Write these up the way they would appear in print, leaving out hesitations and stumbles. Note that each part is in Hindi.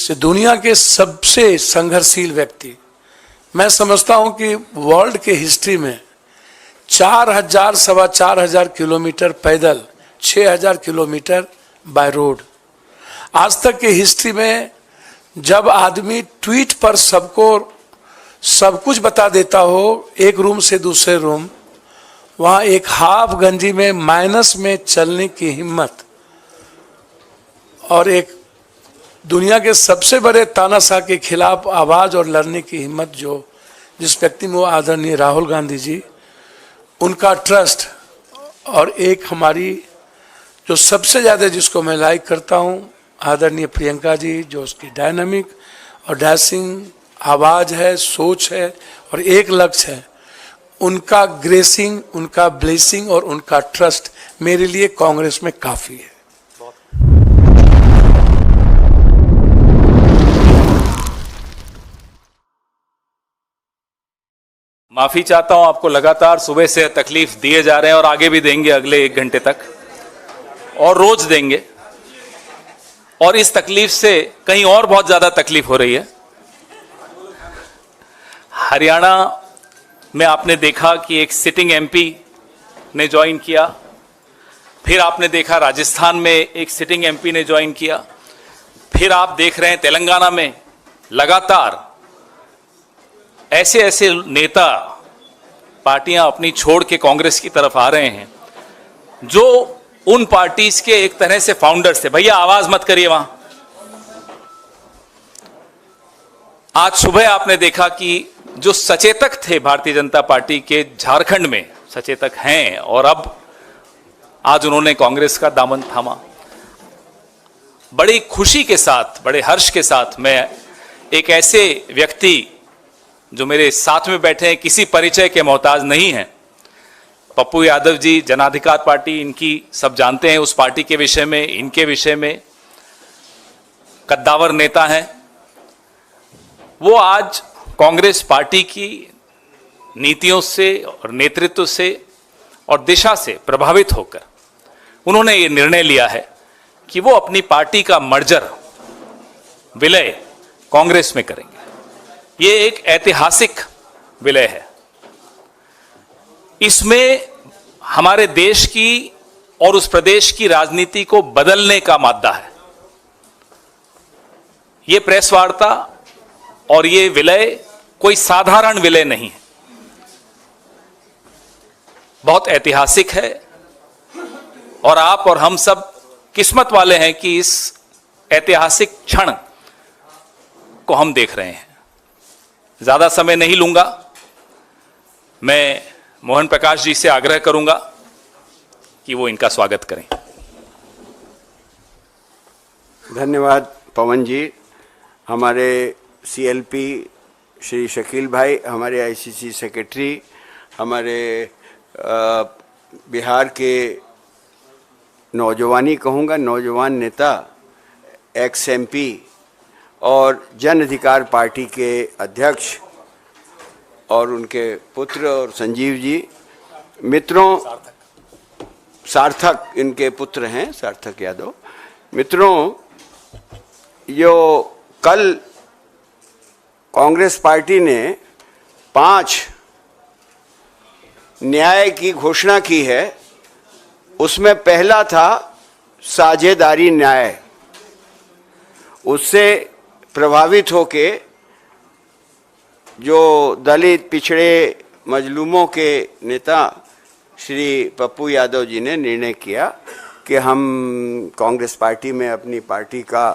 से दुनिया के सबसे संघर्षशील व्यक्ति, मैं समझता हूं कि वर्ल्ड के हिस्ट्री में 4,000 सवा 4,000 किलोमीटर पैदल, 6,000 किलोमीटर बाय रोड, आज तक की हिस्ट्री में जब आदमी ट्वीट पर सबको सब कुछ बता देता हो, एक रूम से दूसरे रूम, वहां एक हाफ गंजी में माइनस में चलने की हिम्मत और एक दुनिया के सबसे बड़े तानाशाह के खिलाफ आवाज और लड़ने की हिम्मत जो जिस व्यक्ति में, वो आदरणीय राहुल गांधी जी, उनका ट्रस्ट और एक हमारी जो सबसे ज्यादा जिसको मैं लाइक करता हूं, आदरणीय प्रियंका जी, जो उसकी डायनामिक और डैशिंग आवाज है, सोच है और एक लक्ष्य है, उनका ग्रेसिंग, उनका ब्लेसिंग और उनका ट्रस्ट मेरे लिए कांग्रेस में काफी है। माफी चाहता हूं, आपको लगातार सुबह से तकलीफ दिए जा रहे हैं और आगे भी देंगे अगले 1 घंटे तक और रोज देंगे, और इस तकलीफ से कहीं और बहुत ज्यादा तकलीफ हो रही है। हरियाणा में आपने देखा कि एक सिटिंग एमपी ने ज्वाइन किया, फिर आपने देखा राजस्थान में एक सिटिंग एमपी ने ज्वाइन किया, फिर आप देख रहे हैं तेलंगाना में लगातार ऐसे ऐसे नेता, पार्टियां अपनी छोड़ के कांग्रेस की तरफ आ रहे हैं जो उन पार्टीज के एक तरह से फाउंडर्स थे। भैया आवाज मत करिए वहां। आज सुबह आपने देखा कि जो सचेतक थे भारतीय जनता पार्टी के, झारखंड में सचेतक हैं और अब आज उन्होंने कांग्रेस का दामन थामा। बड़ी खुशी के साथ, बड़े हर्ष के साथ मैं एक ऐसे व्यक्ति जो मेरे साथ में बैठे हैं, किसी परिचय के मोहताज नहीं हैं, पप्पू यादव जी, जनाधिकार पार्टी, इनकी सब जानते हैं, उस पार्टी के विषय में, इनके विषय में, कद्दावर नेता हैं। वो आज कांग्रेस पार्टी की नीतियों से और नेतृत्व से और दिशा से प्रभावित होकर उन्होंने ये निर्णय लिया है कि वो अपनी पार्टी का मर्जर, विलय कांग्रेस में करेंगे। ये एक ऐतिहासिक विलय है। इसमें हमारे देश की और उस प्रदेश की राजनीति को बदलने का मादा है। ये प्रेस वार्ता और ये विलय कोई साधारण विलय नहीं है, बहुत ऐतिहासिक है और आप और हम सब किस्मत वाले हैं कि इस ऐतिहासिक क्षण को हम देख रहे हैं। ज्यादा समय नहीं लूंगा, मैं मोहन प्रकाश जी से आग्रह करूंगा कि वो इनका स्वागत करें। धन्यवाद पवन जी। हमारे सीएलपी श्री शकील भाई, हमारे आईसीसी सेक्रेटरी, हमारे बिहार के नौजवानी कहूँगा, नौजवान नेता, एक्स एमपी और जन अधिकार पार्टी के अध्यक्ष और उनके पुत्र और संजीव जी, मित्रों, सार्थक इनके पुत्र हैं, सार्थक यादव। मित्रों, जो कल कांग्रेस पार्टी ने 5 न्याय की घोषणा की है, उसमें पहला था साझेदारी न्याय। उससे प्रभावित होके जो दलित, पिछड़े, मजलूमों के नेता श्री पप्पू यादव जी ने निर्णय किया कि हम कांग्रेस पार्टी में अपनी पार्टी का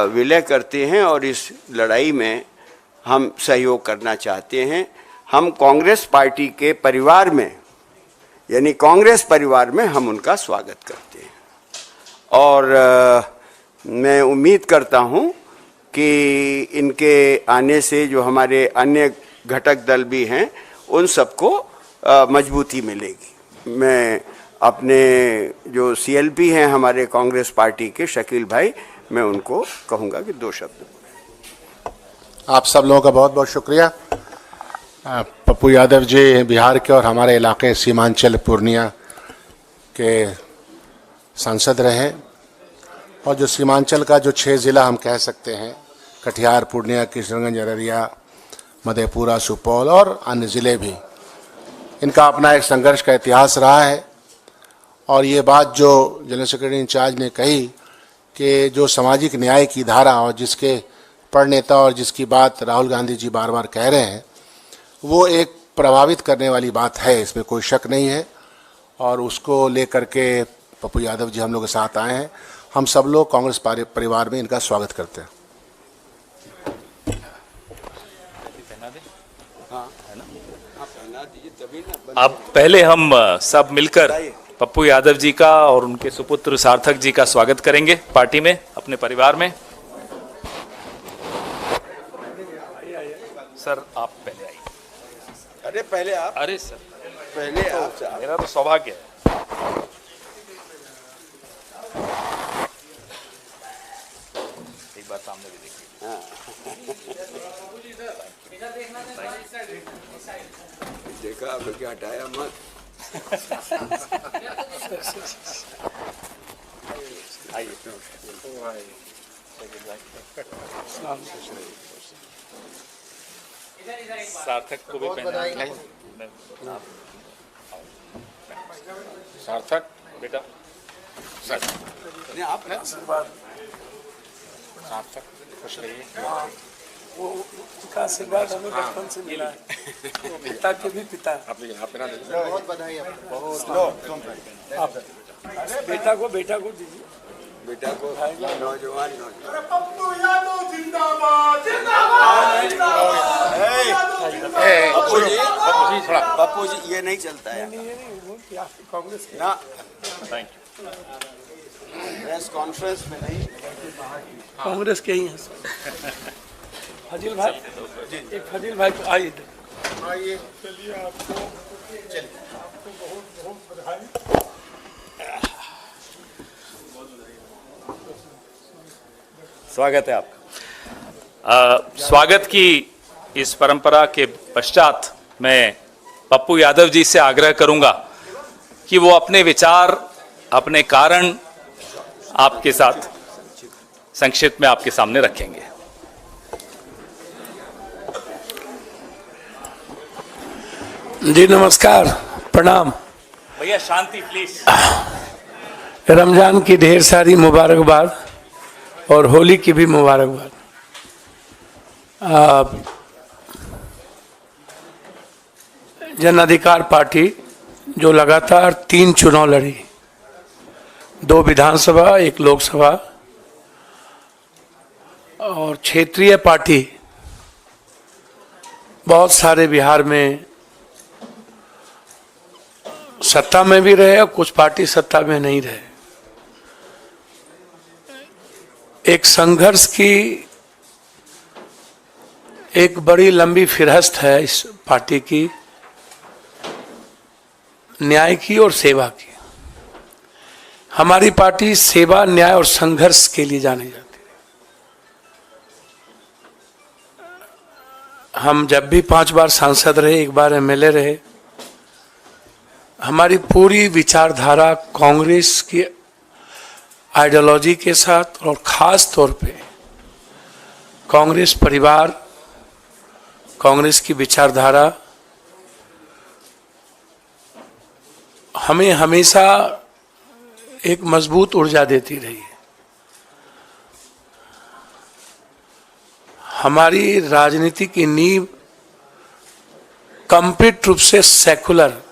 विलय करते हैं और इस लड़ाई में हम सहयोग करना चाहते हैं। हम कांग्रेस पार्टी के परिवार में, यानी कांग्रेस परिवार में हम उनका स्वागत करते हैं और मैं उम्मीद करता हूं कि इनके आने से जो हमारे अन्य घटक दल भी हैं उन सबको मजबूती मिलेगी। मैं अपने जो सीएलपी हैं हमारे कांग्रेस पार्टी के, शकील भाई, मैं उनको कहूँगा कि 2 शब्द। आप सब लोगों का बहुत बहुत शुक्रिया। पप्पू यादव जी बिहार के और हमारे इलाके सीमांचल पूर्णिया के सांसद रहे और जो सीमांचल का जो 6 ज़िला हम कह सकते हैं कटिहार, पूर्णिया, किशनगंज, अररिया, मधेपुरा, सुपौल और अन्य ज़िले भी। इनका अपना एक संघर्ष का इतिहास रहा है। और ये बात जो जनरल सेक्रेटरी इंचार्ज ने कही कि जो सामाजिक न्याय की धारा और जिसके प्रणेता और जिसकी बात राहुल गांधी जी बार बार कह रहे हैं, वो एक प्रभावित करने वाली बात है, इसमें कोई शक नहीं है। और उसको लेकर के पप्पू यादव जी हम लोग के साथ आए हैं। हम सब लोग कांग्रेस परिवार में इनका स्वागत करते हैं। अब पहले हम सब मिलकर पप्पू यादव जी का और उनके सुपुत्र सार्थक जी का स्वागत करेंगे पार्टी में, अपने परिवार में। सर आप पहले आइए। अरे पहले आप, अरे सर पहले आप। मेरा तो सौभाग्य है। एक बार सामने भी देखिए। देखा अब क्या हटाया मत। आइए। सार्थक को भी पहना। सार्थक बेटा आप आशीर्वाद सार्थक खुश रहिए। वो उनका आशीर्वाद हमें बचपन से मिला है, पिता के भी पिता। आप बहुत बधाई आप बेटा को दीजिए। बेटा को नौजवान पप्पू जी ये नहीं चलता है कांग्रेस के ना। Thank you. प्रेस कॉन्फ्रेंस में नहीं, कांग्रेस के ही हैं फजील भाई। एक फजील भाई को आइए। चलिए आपको बहुत बहुत बधाई। स्वागत है आपका। स्वागत की इस परंपरा के पश्चात मैं पप्पू यादव जी से आग्रह करूंगा कि वो अपने विचार, अपने कारण आपके साथ संक्षिप्त में आपके सामने रखेंगे। जी नमस्कार, प्रणाम। भैया शांति प्लीज। रमजान की ढेर सारी मुबारकबाद और होली की भी मुबारकबाद। जन अधिकार पार्टी जो लगातार 3 चुनाव लड़ी, 2 विधानसभा, 1 लोकसभा, और क्षेत्रीय पार्टी बहुत सारे बिहार में सत्ता में भी रहे और कुछ पार्टी सत्ता में नहीं रहे। एक संघर्ष की एक बड़ी लंबी फिरहस्त है इस पार्टी की, न्याय की और सेवा की। हमारी पार्टी सेवा, न्याय और संघर्ष के लिए जानी जाती है। हम जब भी 5 बार सांसद रहे, 1 बार एमएलए रहे, हमारी पूरी विचारधारा कांग्रेस की आइडियोलॉजी के साथ और खास तौर पे कांग्रेस परिवार, कांग्रेस की विचारधारा हमें हमेशा एक मजबूत ऊर्जा देती रही है। हमारी राजनीति की नींव कंप्लीट रूप से सेकुलर,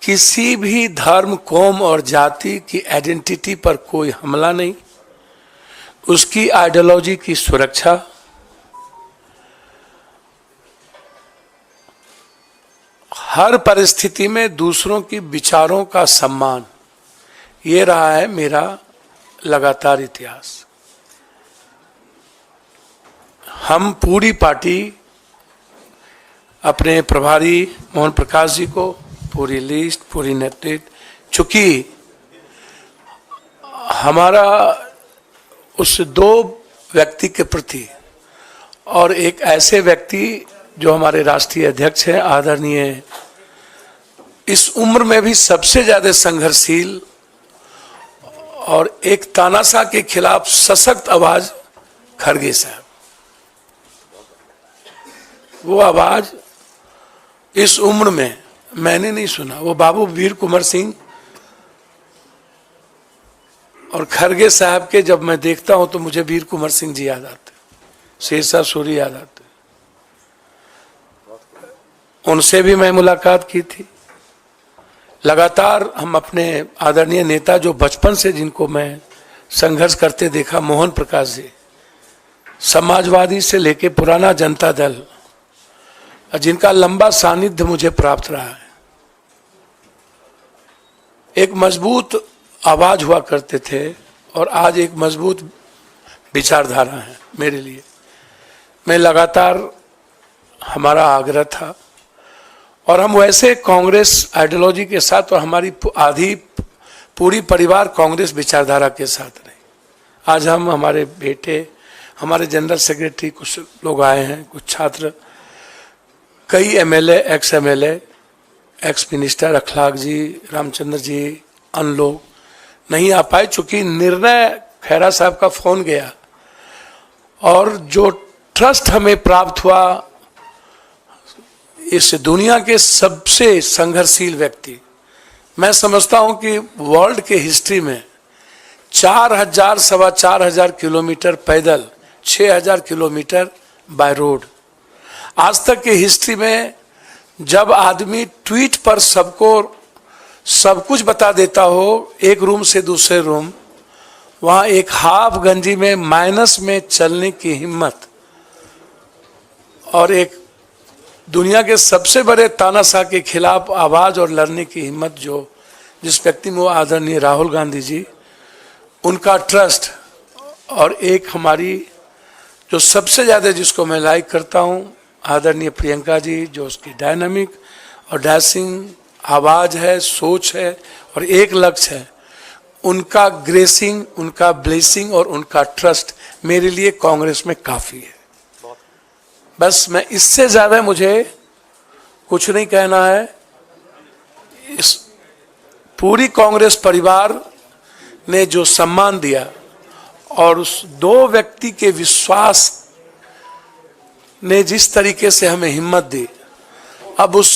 किसी भी धर्म, कौम और जाति की आइडेंटिटी पर कोई हमला नहीं, उसकी आइडियोलॉजी की सुरक्षा, हर परिस्थिति में दूसरों की विचारों का सम्मान, ये रहा है मेरा लगातार इतिहास। हम पूरी पार्टी अपने प्रभारी मोहन प्रकाश जी को, पूरी लिस्ट, पूरी नेतृत्व, चूंकि हमारा उस 2 व्यक्ति के प्रति और एक ऐसे व्यक्ति जो हमारे राष्ट्रीय अध्यक्ष हैं, आदरणीय, इस उम्र में भी सबसे ज्यादा संघर्षशील और एक तानाशाह के खिलाफ सशक्त आवाज खड़गे साहब, वो आवाज इस उम्र में मैंने नहीं सुना। वो बाबू वीर कुंवर सिंह और खड़गे साहब के जब मैं देखता हूं तो मुझे वीर कुंवर सिंह जी याद आते, शेरशाह सूरी याद आते। उनसे भी मैं मुलाकात की थी। लगातार हम अपने आदरणीय नेता जो बचपन से जिनको मैं संघर्ष करते देखा, मोहन प्रकाश जी, समाजवादी से लेके पुराना जनता दल, जिनका लंबा सानिध्य मुझे प्राप्त रहा है। एक मजबूत आवाज हुआ करते थे और आज एक मजबूत विचारधारा है मेरे लिए। मैं लगातार, हमारा आग्रह था और हम वैसे कांग्रेस आइडियोलॉजी के साथ और हमारी आधी पूरी परिवार कांग्रेस विचारधारा के साथ रहे। आज हम, हमारे बेटे, हमारे जनरल सेक्रेटरी, कुछ लोग आए हैं, कुछ छात्र, कई MLA, ex MLA, ex minister अखलाक जी, रामचंद्र जी, अन्य लोग नहीं आ पाए चूंकि निर्णय खैरा साहब का फोन गया और जो ट्रस्ट हमें प्राप्त हुआ इस दुनिया के सबसे संघर्षशील व्यक्ति, मैं समझता हूं कि वर्ल्ड के हिस्ट्री में 4,000 सवा 4,000 किलोमीटर पैदल, 6,000 किलोमीटर बाय रोड, आज तक की हिस्ट्री में जब आदमी ट्वीट पर सबको सब कुछ बता देता हो, एक रूम से दूसरे रूम, वहां एक हाफ गंजी में माइनस में चलने की हिम्मत और एक दुनिया के सबसे बड़े तानाशाह के खिलाफ आवाज और लड़ने की हिम्मत जो जिस व्यक्ति में, वो आदरणीय राहुल गांधी जी, उनका ट्रस्ट और एक हमारी जो सबसे ज्यादा जिसको मैं लाइक करता हूं, आदरणीय प्रियंका जी, जो उसकी डायनामिक और डैशिंग आवाज है, सोच है और एक लक्ष्य है, उनका ग्रेसिंग, उनका ब्लेसिंग और उनका ट्रस्ट मेरे लिए कांग्रेस में काफी है। बस मैं इससे ज्यादा मुझे कुछ नहीं कहना है। इस पूरी कांग्रेस परिवार ने जो सम्मान दिया और उस दो व्यक्ति के विश्वास ने जिस तरीके से हमें हिम्मत दी, अब उस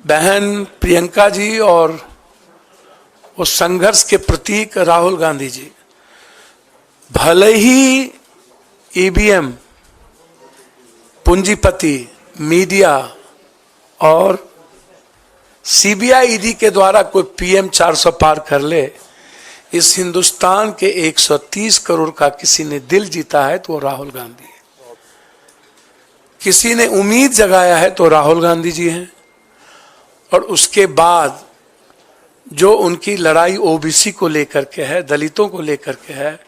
बहन प्रियंका जी और उस संघर्ष के प्रतीक राहुल गांधी जी, भले ही ईवीएम, पूंजीपति, मीडिया और सीबीआई ईडी के द्वारा कोई पीएम 400 पार कर ले, इस हिंदुस्तान के 130 करोड़ का किसी ने दिल जीता है तो वो राहुल गांधी है। किसी ने उम्मीद जगाया है तो राहुल गांधी जी हैं। और उसके बाद जो उनकी लड़ाई ओबीसी को लेकर के है, दलितों को लेकर के है,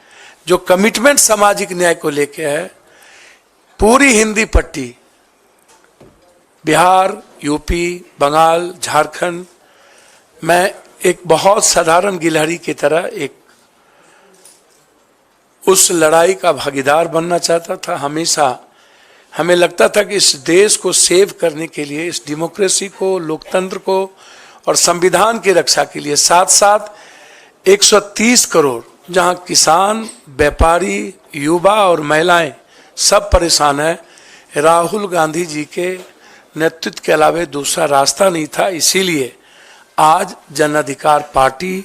जो कमिटमेंट सामाजिक न्याय को लेकर है, पूरी हिंदी पट्टी, बिहार, यूपी, बंगाल, झारखंड, मैं एक बहुत साधारण गिलहरी की तरह एक उस लड़ाई का भागीदार बनना चाहता था। हमेशा हमें लगता था कि इस देश को सेव करने के लिए, इस डेमोक्रेसी को, लोकतंत्र को और संविधान की रक्षा के लिए साथ साथ 130 करोड़, जहां किसान, व्यापारी, युवा और महिलाएं सब परेशान है, राहुल गांधी जी के नेतृत्व के अलावा दूसरा रास्ता नहीं था। इसीलिए आज जन अधिकार पार्टी,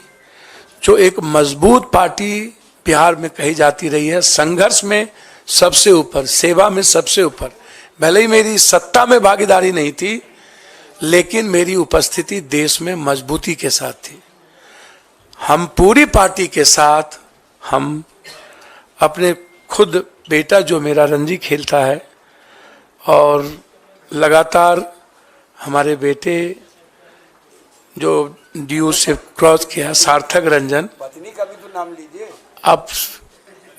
जो एक मजबूत पार्टी बिहार में कही जाती रही है, संघर्ष में सबसे ऊपर, सेवा में सबसे ऊपर, भले ही मेरी सत्ता में भागीदारी नहीं थी, लेकिन मेरी उपस्थिति देश में मजबूती के साथ थी। हम पूरी पार्टी के साथ, हम अपने खुद बेटा जो मेरा रणजी खेलता है और लगातार हमारे बेटे जो ड्यू से क्रॉस किया, सार्थक रंजन, पत्नी का भी तो नाम लीजिए। अब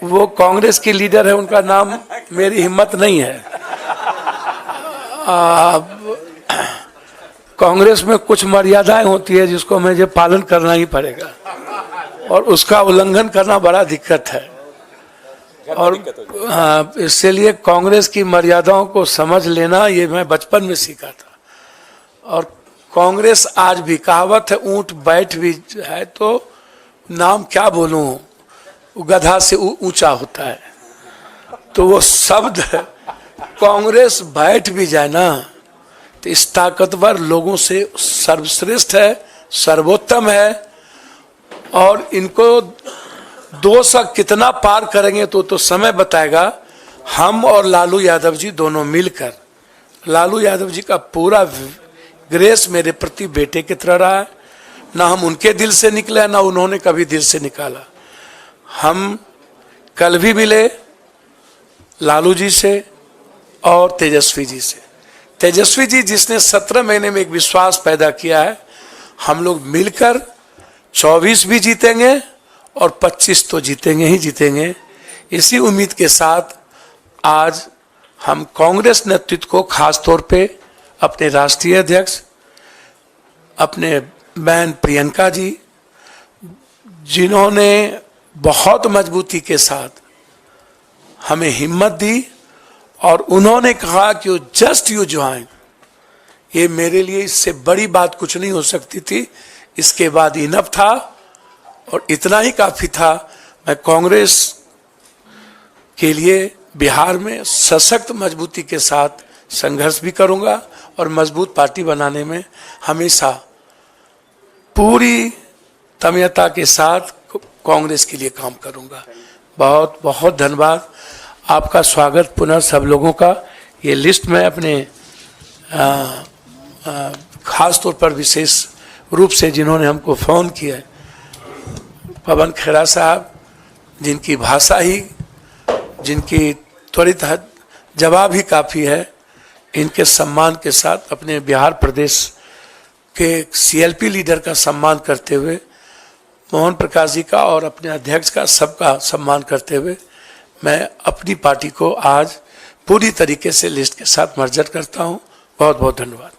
वो कांग्रेस की लीडर है, उनका नाम मेरी हिम्मत नहीं है। कांग्रेस में कुछ मर्यादाएं होती है जिसको मुझे पालन करना ही पड़ेगा और उसका उल्लंघन करना बड़ा दिक्कत है। और हाँ, इसलिए कांग्रेस की मर्यादाओं को समझ लेना ये मैं बचपन में सीखा था। और कांग्रेस आज भी, कहावत है, ऊंट बैठ भी है तो नाम क्या बोलूं, वो गधा से ऊंचा होता है। तो वो शब्द कांग्रेस बैठ भी जाए ना तो इस ताकतवर लोगों से सर्वश्रेष्ठ है, सर्वोत्तम है। और इनको 200 कितना पार करेंगे तो समय बताएगा। हम और लालू यादव जी दोनों मिलकर, लालू यादव जी का पूरा ग्रेस मेरे प्रति बेटे की तरह रहा है। ना हम उनके दिल से निकले, ना उन्होंने कभी दिल से निकाला। हम कल भी मिले लालू जी से और तेजस्वी जी से। तेजस्वी जी जिसने 17 महीने में एक विश्वास पैदा किया है, हम लोग मिलकर 24 भी जीतेंगे और 25 तो जीतेंगे ही जीतेंगे। इसी उम्मीद के साथ आज हम कांग्रेस नेतृत्व को, खास तौर पे अपने राष्ट्रीय अध्यक्ष, अपने बहन प्रियंका जी, जिन्होंने बहुत मजबूती के साथ हमें हिम्मत दी और उन्होंने कहा कि जस्ट यू ज्वाइन, ये मेरे लिए इससे बड़ी बात कुछ नहीं हो सकती थी। इसके बाद इनफ था और इतना ही काफी था। मैं कांग्रेस के लिए बिहार में सशक्त मजबूती के साथ संघर्ष भी करूंगा और मजबूत पार्टी बनाने में हमेशा पूरी तन्मयता के साथ कांग्रेस के लिए काम करूंगा। बहुत बहुत धन्यवाद। आपका स्वागत पुनः सब लोगों का। ये लिस्ट में अपने खास तौर पर विशेष रूप से जिन्होंने हमको फ़ोन किया है, पवन खेरा साहब, जिनकी भाषा ही, जिनकी त्वरित जवाब ही काफ़ी है, इनके सम्मान के साथ अपने बिहार प्रदेश के सीएलपी लीडर का सम्मान करते हुए, मोहन प्रकाश जी का और अपने अध्यक्ष का, सबका सम्मान करते हुए मैं अपनी पार्टी को आज पूरी तरीके से लिस्ट के साथ मर्जर करता हूं। बहुत बहुत धन्यवाद।